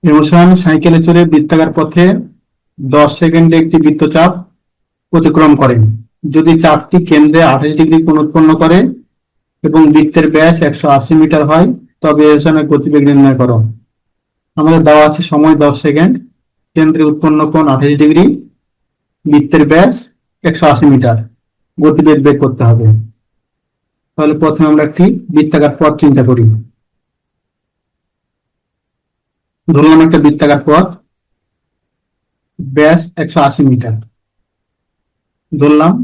Emotion সাইকেলে চড়ে বৃত্তাকার পথে 10 সেকেন্ডে একটি বৃত্তচাপ অতিক্রম করে। যদি চাপটি কেন্দ্রে 28 ডিগ্রি কোণ উৎপন্ন করে এবং বৃত্তের ব্যাস 180 মিটার হয়, তবে ইমোশনের গতিবেগ নির্ণয় করো। আমাদের দেওয়া আছে সময় 10 সেকেন্ড, কেন্দ্রে উৎপন্ন কোণ 28 ডিগ্রি, বৃত্তের ব্যাস 180 মিটার, গতিবেগ বের করতে হবে। তাহলে প্রথমে আমরা একটি বৃত্তাকার পথ চিন্তা করি। ধরলাম একটা বৃত্তাকার পথ, ব্যাস 180 মিটার। ধরলাম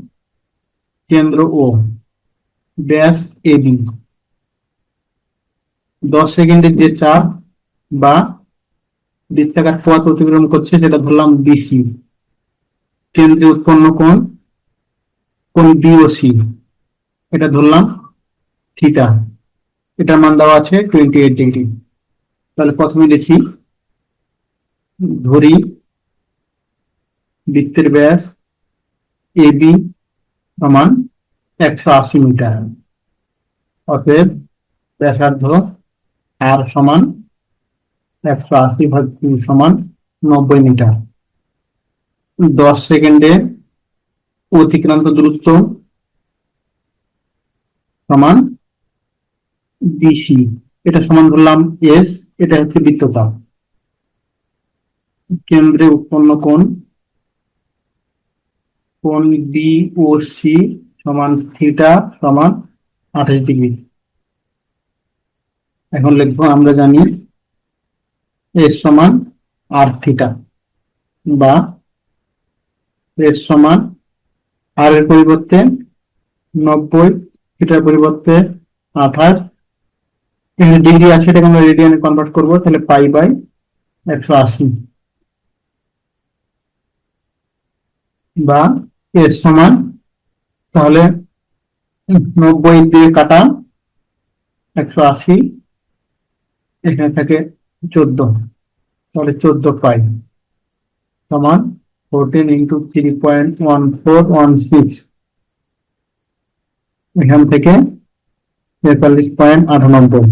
কেন্দ্র ও, ব্যাস এবি। 10 সেকেন্ডের যে চাপ বা বৃত্তাকার পথ অতিক্রম করছে সেটা ধরলাম বিসি। কেন্দ্রে উৎপন্ন কোণ, কোণ বিওসি, এটা ধরলাম থিটা। এটার মান দেওয়া আছে 28 ডিগ্রি। তাহলে প্রথমে লিখি, ধরি বৃত্তের ব্যাস এবি সমান 180 মিটার। অতএব ব্যাসার্ধ আর সমান 180/2 সমান 90 মিটার। 10 সেকেন্ডে অতিক্রান্ত দূরত্ব সমান বিসি, এটা সমান ধরলাম এস, এটা হচ্ছে বৃত্তচাপ। কেন্দ্রে উৎপন্ন কোণ, কোণ বিওসি সমান থিটা সমান 28 ডিগ্রি। এখন লিখবো, আমরা জানি এস সমান আর থিটা, বা এস সমান আর এর পরিবর্তে 90, থিটার পরিবর্তে 28, এখানে ডিগ্রি আছে, এটাকে আমরা রেডিয়ানে কনভার্ট করবো, তাহলে পাই/180। বা এস সমান, তাহলে 90 দিয়ে কাটা 180, এখানে থাকে 14, তাহলে 14 পাই সমান 14 × 3.1416। এখান থেকে 43.98।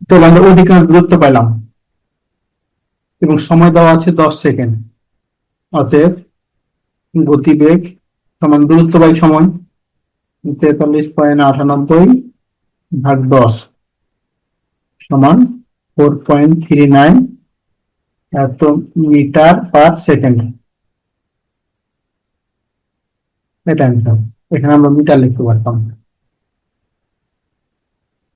তো আমরা অধিকাংশ দূরত্ব পেলাম এবং সময় দেওয়া আছে 10 সেকেন্ড। অতএব গতিবেগ সমান দূরত্ব বাই সময়, 43.98/10 সমান 4.39 মিটার/সেকেন্ড। এটা অ্যান্সার। এখানে আমরা মিটার লিখতে পারতাম।